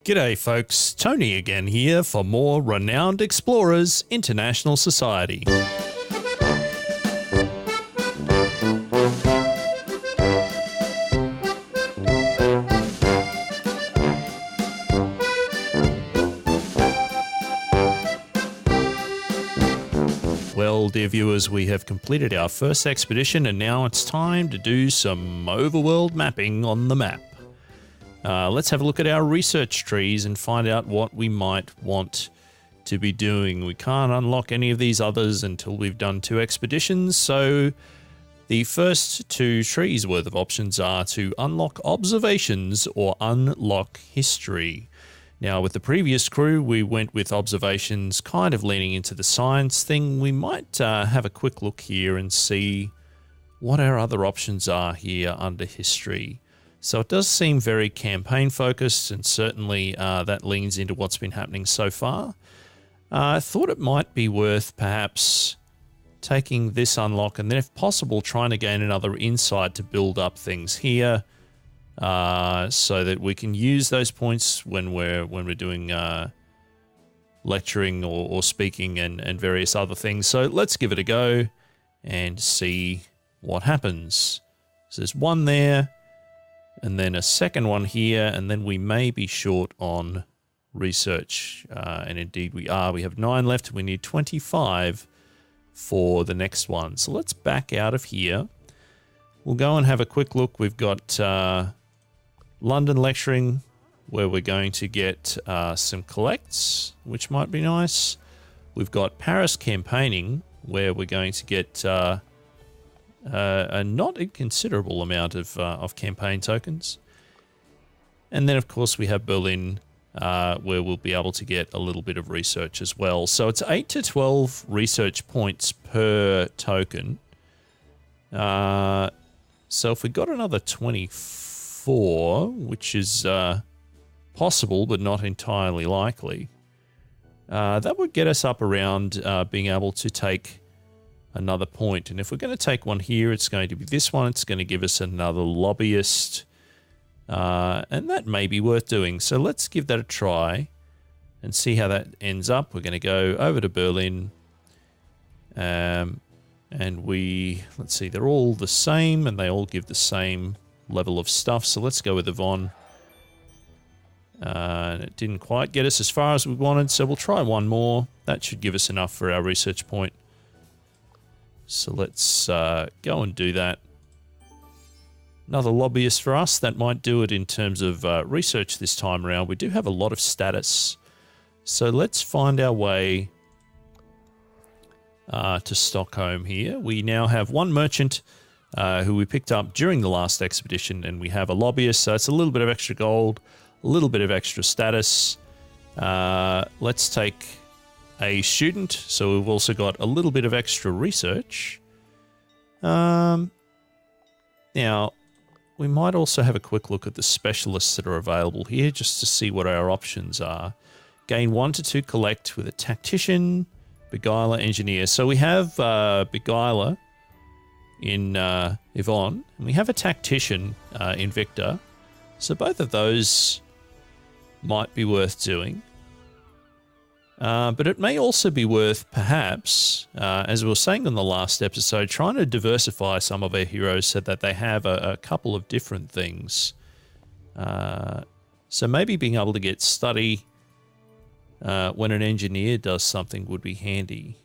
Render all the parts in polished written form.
G'day folks, Tony again here for more Renowned Explorers International Society. Well, dear viewers, we have completed our first expedition and now it's time to do some overworld mapping on the map. Let's have a look at our research trees and find out what we might want to be doing. We can't unlock any of these others until we've done 2 expeditions, so the first 2 trees worth of options are to unlock observations or unlock history. Now, with the previous crew, we went with observations, kind of leaning into the science thing. We might have a quick look here and see what our other options are here under history. So it does seem very campaign focused, and certainly that leans into what's been happening so far. I thought it might be worth perhaps taking this unlock and then, if possible, trying to gain another insight to build up things here, so that we can use those points when we're doing lecturing or speaking and various other things. So let's give it a go and see what happens. So there's one there. And then a second one here, and then we may be short on research. And indeed we are. We have 9 left. We need 25 for the next one. So let's back out of here. We'll go and have a quick look. We've got London lecturing, where we're going to get some collects, which might be nice. We've got Paris campaigning, where we're going to get a not inconsiderable amount of campaign tokens. And then, of course, we have Berlin, where we'll be able to get a little bit of research as well. So it's 8 to 12 research points per token. So if we got another 24, which is possible but not entirely likely, that would get us up around being able to take another point. And if we're going to take one here, it's going to be this one. It's going to give us another lobbyist. And that may be worth doing. So let's give that a try and see how that ends up. We're going to go over to Berlin. And let's see, they're all the same and they all give the same level of stuff. So let's go with Yvonne. And it didn't quite get us as far as we wanted. So we'll try one more. That should give us enough for our research point. So let's go and do that. Another lobbyist for us. That might do it in terms of research this time around. We do have a lot of status. So let's find our way to Stockholm here. We now have 1 merchant who we picked up during the last expedition, and we have a lobbyist. So it's a little bit of extra gold, a little bit of extra status. Let's take a student, so we've also got a little bit of extra research. Now, we might also have a quick look at the specialists that are available here, just to see what our options are. Gain 1 to 2 collect with a tactician, beguiler, engineer. So we have beguiler in Yvonne, and we have a tactician in Victor. So both of those might be worth doing. But it may also be worth, perhaps, as we were saying in the last episode, trying to diversify some of our heroes so that they have a couple of different things. So maybe being able to get study when an engineer does something would be handy.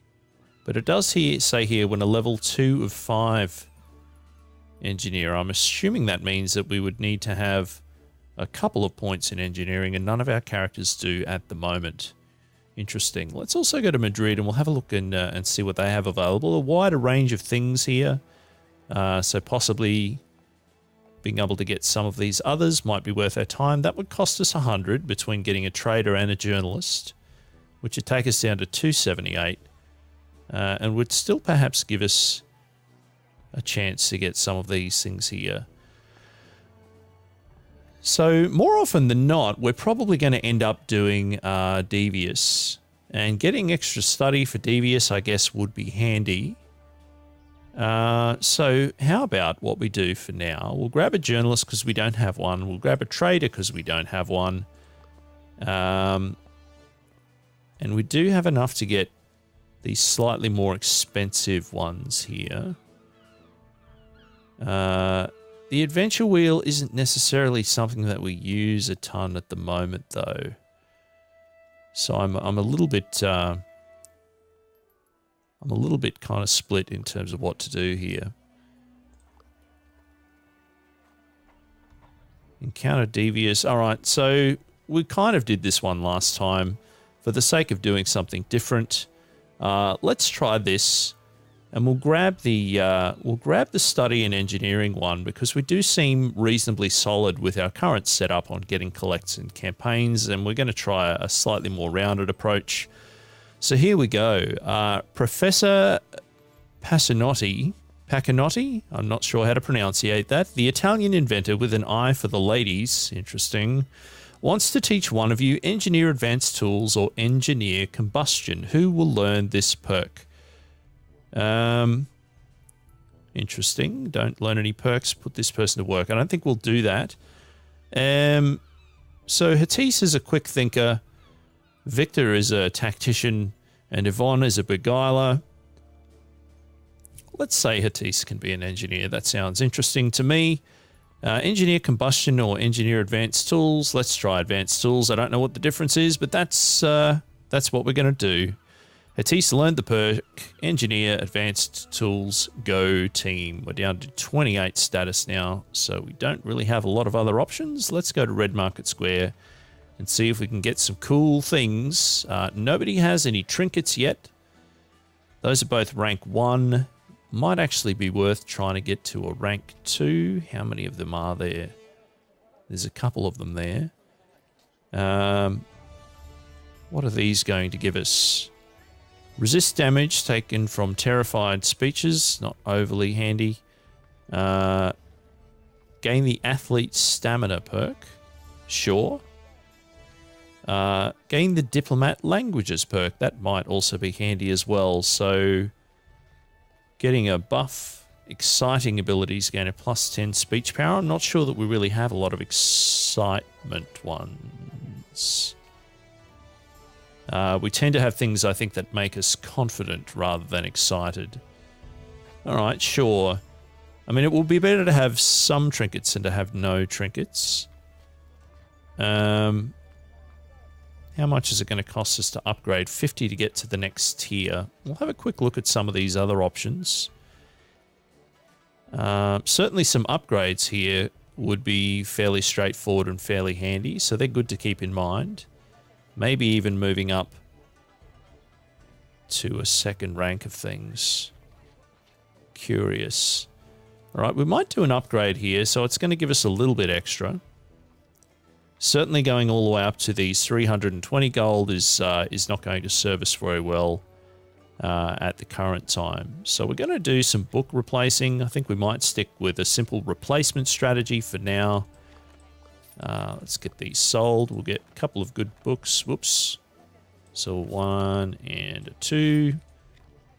But it does say here when a level 2 of 5 engineer. I'm assuming that means that we would need to have a couple of points in engineering, and none of our characters do at the moment. Interesting. Let's also go to Madrid and we'll have a look and see what they have available. A wider range of things here. So possibly being able to get some of these others might be worth our time. That would cost us 100 between getting a trader and a journalist, which would take us down to 278. And would still perhaps give us a chance to get some of these things here. So more often than not, we're probably going to end up doing Devious. And getting extra study for Devious, I guess, would be handy. So how about what we do for now? We'll grab a journalist because we don't have one. We'll grab a trader because we don't have one. And we do have enough to get these slightly more expensive ones here. The adventure wheel isn't necessarily something that we use a ton at the moment, though. So I'm a little bit kind of split in terms of what to do here. Encounter Devious. All right, so we kind of did this one last time for the sake of doing something different. Let's try this, and we'll grab the study and engineering one because we do seem reasonably solid with our current setup on getting collects and campaigns, and we're going to try a slightly more rounded approach. So here we go. Professor Pacinotti, I'm not sure how to pronunciate that, the Italian inventor with an eye for the ladies, interesting, wants to teach one of you engineer advanced tools or engineer combustion. Who will learn this perk? Interesting. Don't learn any perks. Put this person to work. I don't think we'll do that. So Hattis is a quick thinker. Victor is a tactician. And Yvonne is a beguiler. Let's say Hattis can be an engineer. That sounds interesting to me. Engineer combustion or engineer advanced tools. Let's try advanced tools. I don't know what the difference is, but that's what we're going to do. Hattis learned the perk. Engineer advanced tools. Go team. We're down to 28 status now, so we don't really have a lot of other options. Let's go to Red Market Square and see if we can get some cool things. Nobody has any trinkets yet. Those are both rank 1. Might actually be worth trying to get to a rank 2. How many of them are there? There's a couple of them there. What are these going to give us? Resist damage taken from terrified speeches. Not overly handy. Gain the athlete stamina perk. Sure. Gain the diplomat languages perk. That might also be handy as well. So getting a buff, exciting abilities, gain a +10 speech power. I'm not sure that we really have a lot of excitement ones. We tend to have things, I think, that make us confident rather than excited. All right, sure. I mean, it will be better to have some trinkets than to have no trinkets. How much is it going to cost us to upgrade? 50 to get to the next tier. We'll have a quick look at some of these other options. Certainly some upgrades here would be fairly straightforward and fairly handy, so they're good to keep in mind. Maybe even moving up to a second rank of things. Curious. All right, we might do an upgrade here, so it's going to give us a little bit extra. Certainly going all the way up to these 320 gold is not going to serve us very well at the current time. So we're going to do some book replacing. I think we might stick with a simple replacement strategy for now. Let's get these sold. We'll get a couple of good books. Whoops. So 1 and a 2.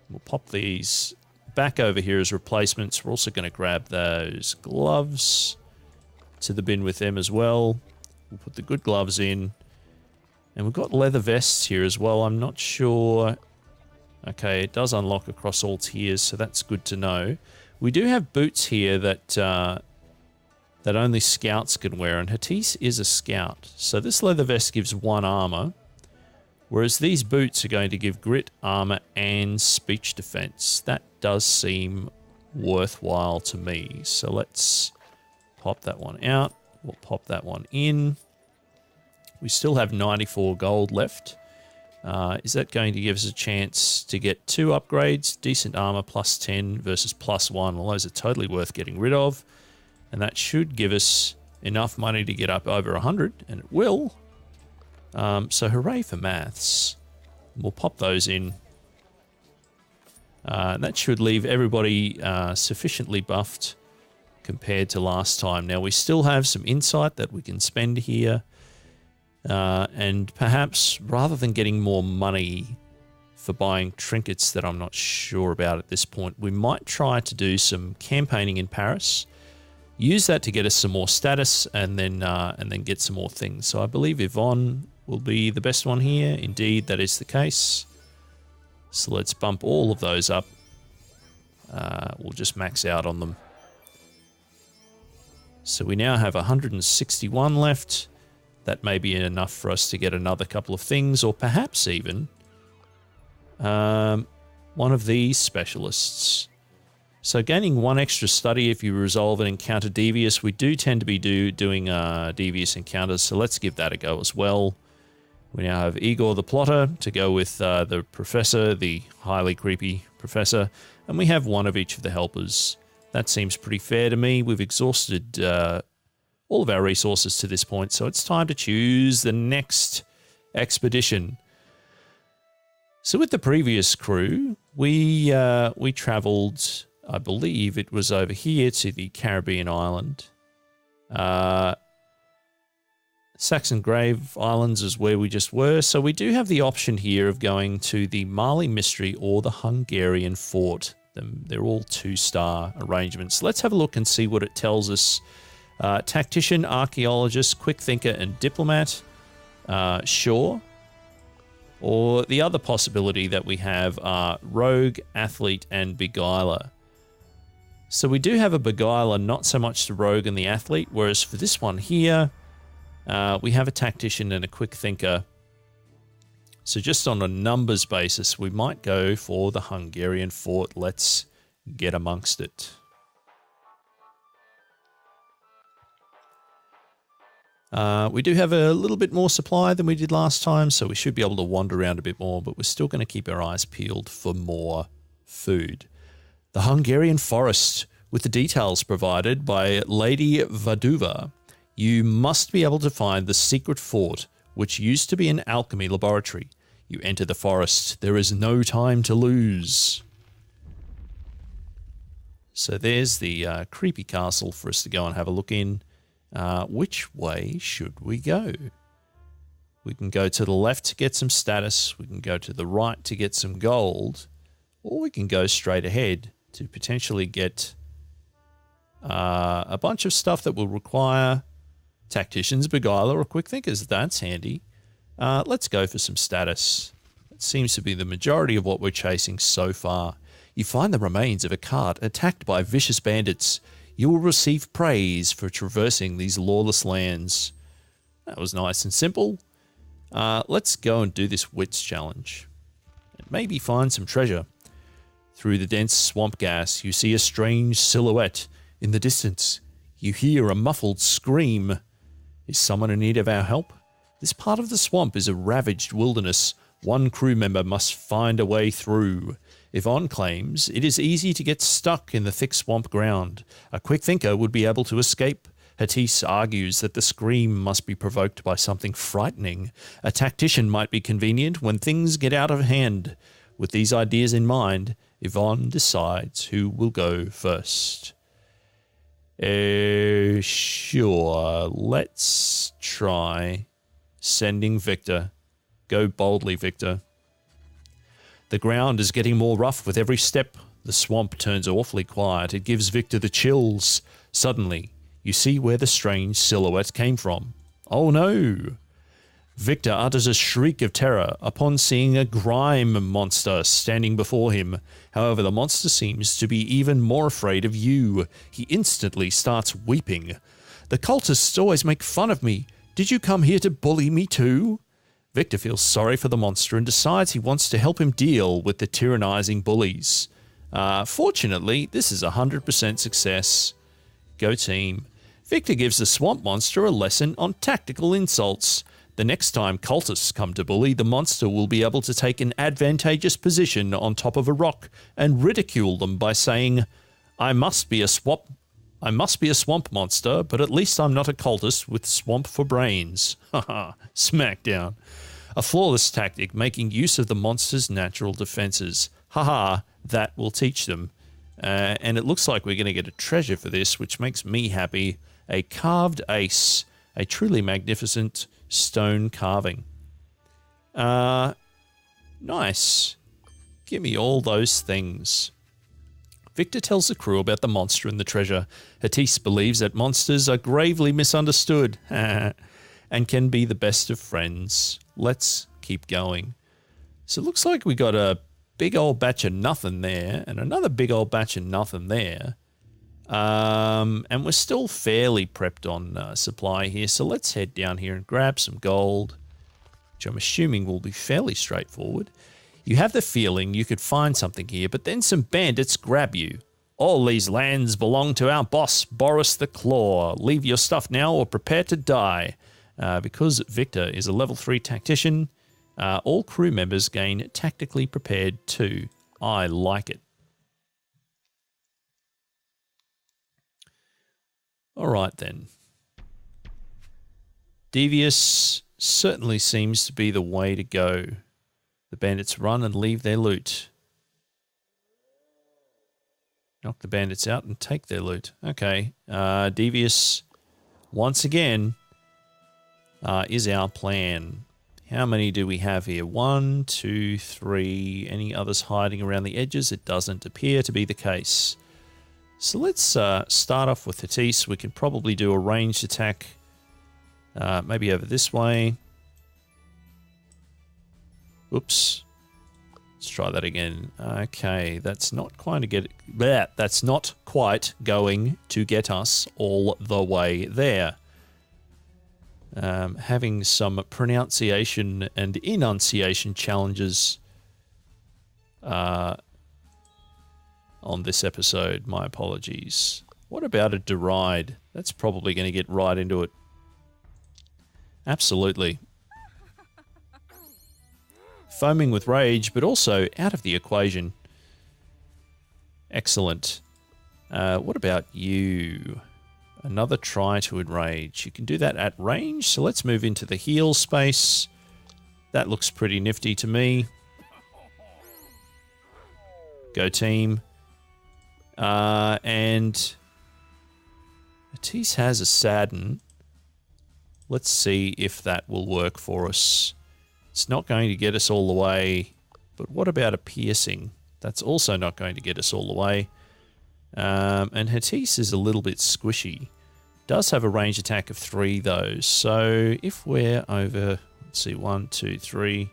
We'll pop these back over here as replacements. We're also going to grab those gloves to the bin with them as well. We'll put the good gloves in. And we've got leather vests here as well. I'm not sure. Okay, it does unlock across all tiers, so that's good to know. We do have boots here that that only scouts can wear, and Hattis is a scout. So this leather vest gives 1 armor, whereas these boots are going to give grit, armor, and speech defense. That does seem worthwhile to me. So let's pop that one out. We'll pop that one in. We still have 94 gold left. Is that going to give us a chance to get 2 upgrades? Decent armor +10 versus +1. Well, those are totally worth getting rid of. And that should give us enough money to get up over 100, and it will. So hooray for maths. We'll pop those in. That should leave everybody sufficiently buffed compared to last time. Now, we still have some insight that we can spend here. And perhaps, rather than getting more money for buying trinkets that I'm not sure about at this point, we might try to do some campaigning in Paris. Use that to get us some more status and then get some more things. So I believe Yvonne will be the best one here. Indeed, that is the case. So let's bump all of those up. We'll just max out on them. So we now have 161 left. That may be enough for us to get another couple of things, or perhaps even one of these specialists. So gaining 1 extra study if you resolve an encounter devious. We do tend to be doing devious encounters, so let's give that a go as well. We now have Igor the Plotter to go with the Professor, the highly creepy Professor, and we have 1 of each of the helpers. That seems pretty fair to me. We've exhausted all of our resources to this point, so it's time to choose the next expedition. So with the previous crew, we travelled, I believe it was over here to the Caribbean island. Saxon Grave Islands is where we just were, so we do have the option here of going to the Mali Mystery or the Hungarian Fort. They're all 2-star arrangements. Let's have a look and see what it tells us. Tactician, archaeologist, quick thinker, and diplomat. Sure. Or the other possibility that we have are rogue, athlete, and beguiler. So we do have a beguiler, not so much the rogue and the athlete, whereas for this one here, we have a tactician and a quick thinker. So just on a numbers basis, we might go for the Hungarian Fort. Let's get amongst it. We do have a little bit more supply than we did last time, so we should be able to wander around a bit more, but we're still going to keep our eyes peeled for more food. The Hungarian Forest, with the details provided by Lady Vaduva. You must be able to find the secret fort, which used to be an alchemy laboratory. You enter the forest. There is no time to lose. So there's the creepy castle for us to go and have a look in. Which way should we go? We can go to the left to get some status. We can go to the right to get some gold. Or we can go straight ahead to potentially get a bunch of stuff that will require tacticians, beguiler, or quick thinkers. That's handy. Let's go for some status. It seems to be the majority of what we're chasing so far. You find the remains of a cart attacked by vicious bandits. You will receive praise for traversing these lawless lands. That was nice and simple. Let's go and do this wits challenge. And maybe find some treasure. Through the dense swamp gas, you see a strange silhouette. In the distance, you hear a muffled scream. Is someone in need of our help? This part of the swamp is a ravaged wilderness. One crew member must find a way through. Yvonne claims it is easy to get stuck in the thick swamp ground. A quick thinker would be able to escape. Hattis argues that the scream must be provoked by something frightening. A tactician might be convenient when things get out of hand. With these ideas in mind, Yvonne decides who will go first. Sure, let's try sending Victor. Go boldly, Victor. The ground is getting more rough with every step. The swamp turns awfully quiet. It gives Victor the chills. Suddenly, you see where the strange silhouette came from. Oh no! Victor utters a shriek of terror upon seeing a grime monster standing before him. However, the monster seems to be even more afraid of you. He instantly starts weeping. The cultists always make fun of me. Did you come here to bully me too? Victor feels sorry for the monster and decides he wants to help him deal with the tyrannizing bullies. Fortunately, this is 100% success. Go team. Victor gives the swamp monster a lesson on tactical insults. The next time cultists come to bully, the monster will be able to take an advantageous position on top of a rock and ridicule them by saying, I must be a swamp monster, but at least I'm not a cultist with swamp for brains. Haha, smackdown. A flawless tactic, making use of the monster's natural defenses. Haha, that will teach them. And it looks like we're going to get a treasure for this, which makes me happy. A carved ace. A truly magnificent stone carving. Nice. Give me all those things. Victor tells the crew about the monster and the treasure. Hattis believes that monsters are gravely misunderstood. and can be the best of friends. Let's keep going. So it looks like we got a big old batch of nothing there and another big old batch of nothing there. And we're still fairly prepped on supply here. So let's head down here and grab some gold, which I'm assuming will be fairly straightforward. You have the feeling you could find something here, but then some bandits grab you. All these lands belong to our boss, Boris the Claw. Leave your stuff now or prepare to die. Because Victor is a level 3 tactician, all crew members gain tactically prepared too. I like it. All right then. Devious certainly seems to be the way to go. The bandits run and leave their loot. Knock the bandits out and take their loot. Okay. Devious, once again, is our plan. How many do we have here? 1, 2, 3. Any others hiding around the edges? It doesn't appear to be the case. So let's start off with Hattis. We can probably do a ranged attack, maybe over this way. Oops. Let's try that again. Okay, that's not quite that's not quite going to get us all the way there. Having some pronunciation and enunciation challenges on this episode. My apologies. What about a deride? That's probably going to get right into it. Absolutely. Foaming with rage, but also out of the equation. Excellent. What about you? Another try to enrage. You can do that at range, so let's move into the heal space. That looks pretty nifty to me. Go team. And Matisse has a sadden. Let's see if that will work for us. It's not going to get us all the way, but what about a piercing? That's also not going to get us all the way. And Hattis is a little bit squishy. Does have a range attack of 3 though, so if we're over, let's see, 1, 2, 3,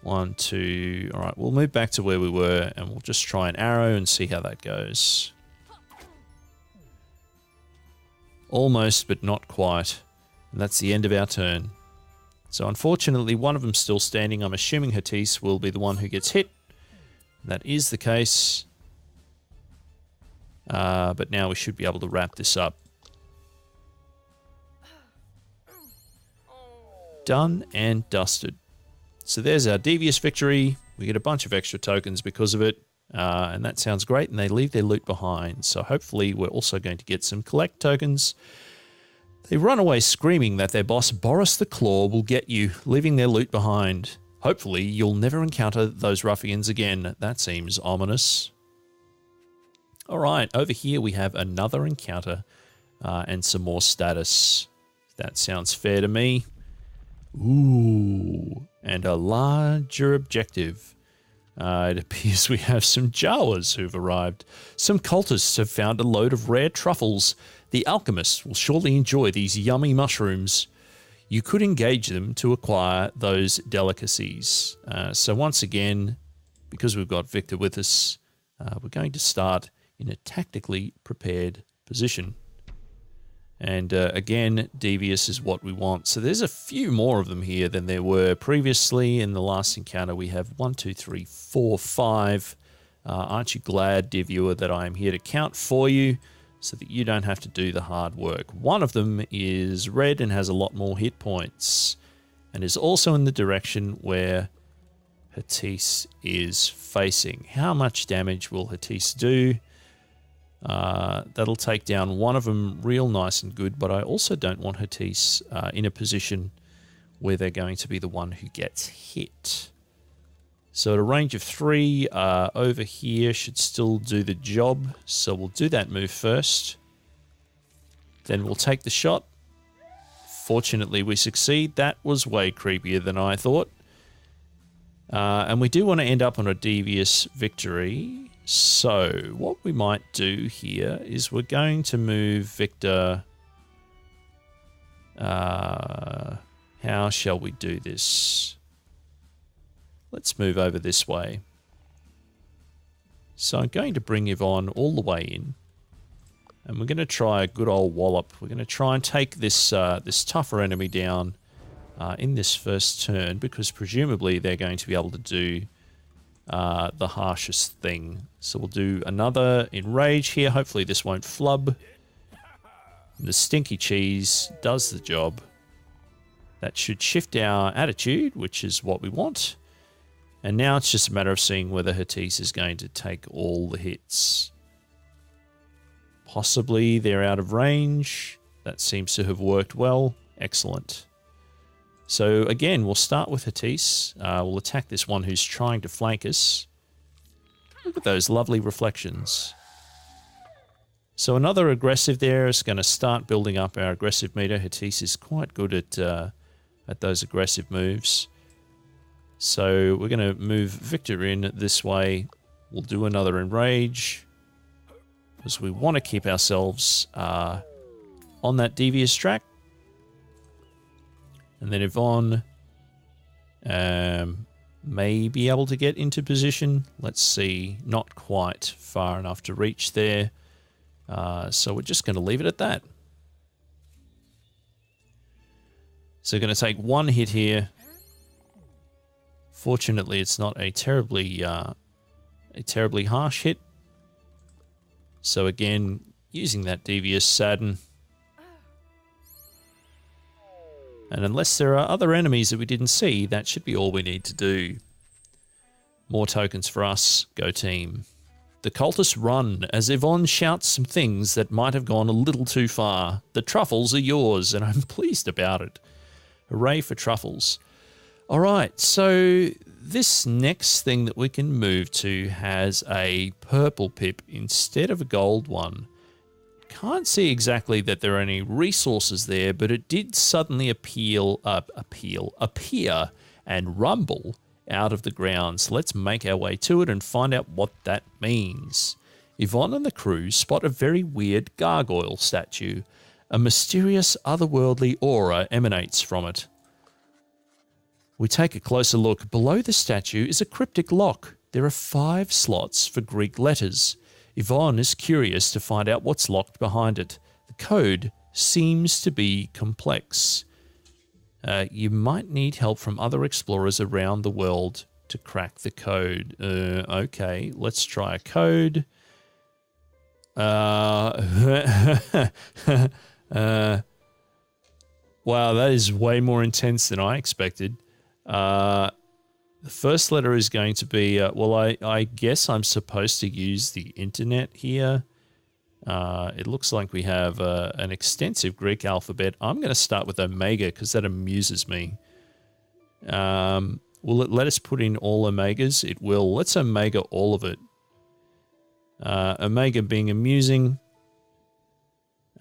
1, 2, all right, we'll move back to where we were and we'll just try an arrow and see how that goes. Almost, but not quite. And that's the end of our turn. So unfortunately, one of them's still standing. I'm assuming Hattis will be the one who gets hit. That is the case. But now we should be able to wrap this up. Done and dusted. So there's our Devious victory. We get a bunch of extra tokens because of it. And that sounds great. And they leave their loot behind. So hopefully we're also going to get some collect tokens. They run away screaming that their boss, Boris the Claw, will get you, leaving their loot behind. Hopefully you'll never encounter those ruffians again. That seems ominous. All right, over here we have another encounter and some more status. That sounds fair to me. Ooh, and a larger objective. It appears we have some Jawas who've arrived. Some cultists have found a load of rare truffles. The alchemists will surely enjoy these yummy mushrooms. You could engage them to acquire those delicacies. So once again, because we've got Victor with us, we're going to start in a tactically prepared position. And again, Devious is what we want. So there's a few more of them here than there were previously. In the last encounter, we have 1, 2, 3, 4, 5. Aren't you glad, dear viewer, that I am here to count for you so that you don't have to do the hard work? One of them is red and has a lot more hit points and is also in the direction where Hattis is facing. How much damage will Hattis do? That'll take down one of them real nice and good, but I also don't want Hattis in a position where they're going to be the one who gets hit. So at a range of 3, over here should still do the job. So we'll do that move first. Then we'll take the shot. Fortunately, we succeed. That was way creepier than I thought. And we do want to end up on a Devious victory. So what we might do here is we're going to move Victor How shall we do this? Let's move over this way. So I'm going to bring Yvonne all the way in. And we're going to try a good old wallop. We're going to try and take this this tougher enemy down in this first turn, because presumably they're going to be able to do the harshest thing. So we'll do another enrage here. Hopefully this won't flub. The stinky cheese does the job. That should shift our attitude, which is what we want. And now it's just a matter of seeing whether Hattis is going to take all the hits. Possibly they're out of range. That seems to have worked well. Excellent. So again, we'll start with Hattis. We'll attack this one who's trying to flank us. Look at those lovely reflections. So another aggressive there is going to start building up our aggressive meter. Hattis is quite good at those aggressive moves. So we're going to move Victor in this way. We'll do another enrage, because we want to keep ourselves on that devious track. And then Yvonne may be able to get into position. Let's see, not quite far enough to reach there. So we're just going to leave it at that. So we're going to take one hit here. Fortunately, it's not a terribly harsh hit. So again, using that Devious Sadden. And unless there are other enemies that we didn't see, that should be all we need to do. More tokens for us. Go team. The cultists run as Yvonne shouts some things that might have gone a little too far. The truffles are yours, and I'm pleased about it. Hooray for truffles. All right, so this next thing that we can move to has a purple pip instead of a gold one. Can't see exactly that there are any resources there, but it did suddenly appear and rumble out of the ground. So let's make our way to it and find out what that means. Yvonne and the crew spot a very weird gargoyle statue. A mysterious otherworldly aura emanates from it. We take a closer look. Below the statue is a cryptic lock. There are 5 slots for Greek letters. Yvonne is curious to find out what's locked behind it. The code seems to be complex. You might need help from other explorers around the world to crack the code. Okay, let's try a code. Wow, that is way more intense than I expected. The first letter is going to be, well, I guess I'm supposed to use the internet here. It looks like we have an extensive Greek alphabet. I'm going to start with Omega because that amuses me. Will it let us put in all Omegas? It will. Let's Omega all of it. Omega being amusing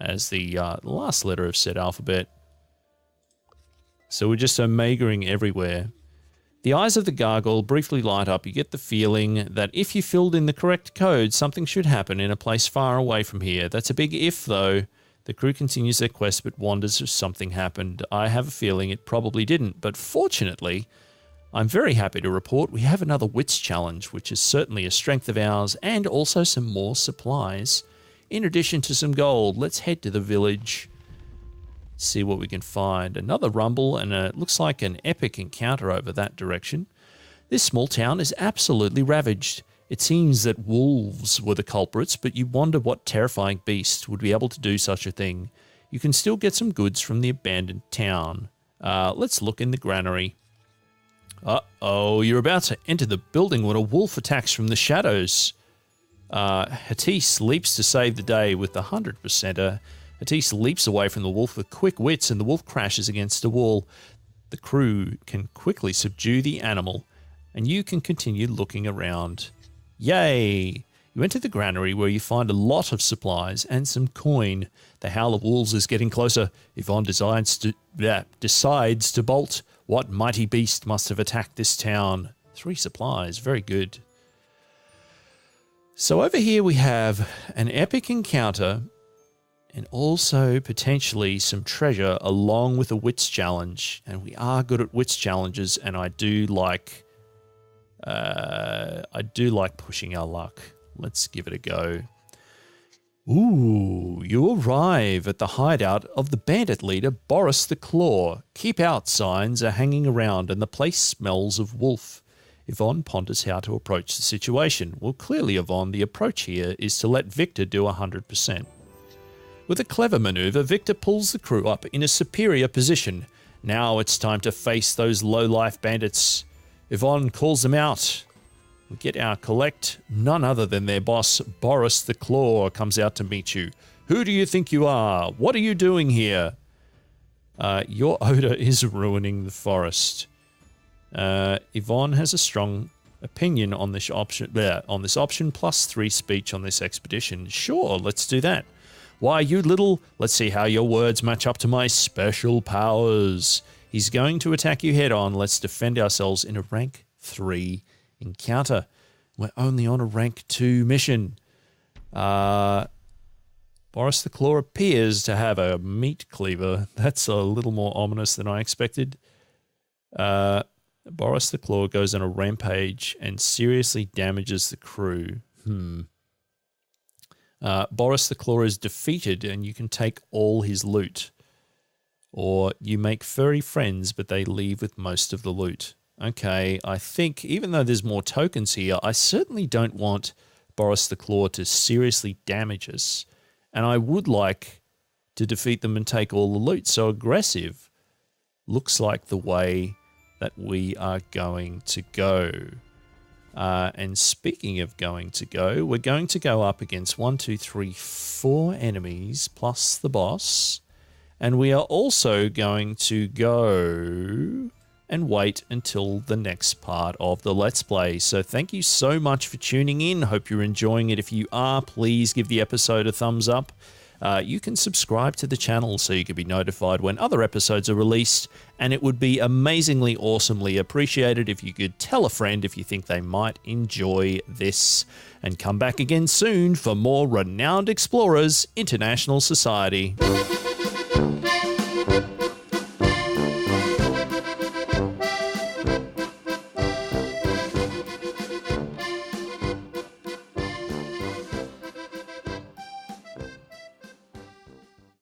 as the last letter of said alphabet. So we're just Omegaing everywhere. The eyes of the gargoyle briefly light up. You get the feeling that if you filled in the correct code, something should happen in a place far away from here. That's a big if, though. The crew continues their quest but wonders if something happened. I have a feeling it probably didn't, but fortunately, I'm very happy to report we have another wits challenge, which is certainly a strength of ours, and also some more supplies. In addition to some gold, let's head to the village. See what we can find. Another rumble, and it looks like an epic encounter over that direction. This small town is absolutely ravaged. It seems that wolves were the culprits, but you wonder what terrifying beast would be able to do such a thing. You can still get some goods from the abandoned town. Let's look in the granary. Uh-oh, you're about to enter the building when a wolf attacks from the shadows. Hattis leaps to save the day with the 100%er. Hattis leaps away from the wolf with quick wits, and the wolf crashes against a wall. The crew can quickly subdue the animal, and you can continue looking around. Yay! You enter the granary where you find a lot of supplies and some coin. The howl of wolves is getting closer. Yvonne decides to bolt. What mighty beast must have attacked this town? 3 supplies, very good. So over here we have an epic encounter. And also potentially some treasure along with a wits challenge. And we are good at wits challenges, and I do like pushing our luck. Let's give it a go. Ooh, you arrive at the hideout of the bandit leader, Boris the Claw. Keep out signs are hanging around and the place smells of wolf. Yvonne ponders how to approach the situation. Well, clearly, Yvonne, the approach here is to let Victor do 100%. With a clever maneuver, Victor pulls the crew up in a superior position. Now it's time to face those low-life bandits. Yvonne calls them out. We get our collect. None other than their boss, Boris the Claw, comes out to meet you. Who do you think you are? What are you doing here? Your odor is ruining the forest. Yvonne has a strong opinion on this option. +3 speech on this expedition. Sure, let's do that. Why, you little... Let's see how your words match up to my special powers. He's going to attack you head on. Let's defend ourselves in a rank 3 encounter. We're only on a rank 2 mission. Boris the Claw appears to have a meat cleaver. That's a little more ominous than I expected. Boris the Claw goes on a rampage and seriously damages the crew. Boris the Claw is defeated and you can take all his loot. Or you make furry friends, but they leave with most of the loot. Okay, I think even though there's more tokens here, I certainly don't want Boris the Claw to seriously damage us. And I would like to defeat them and take all the loot. So aggressive looks like the way that we are going to go. And speaking of going to go, we're going to go up against 4 enemies plus the boss. And we are also going to go and wait until the next part of the Let's Play. So thank you so much for tuning in. Hope you're enjoying it. If you are, please give the episode a thumbs up. You can subscribe to the channel so you can be notified when other episodes are released, and it would be amazingly, awesomely appreciated if you could tell a friend if you think they might enjoy this. And come back again soon for more Renowned Explorers International Society.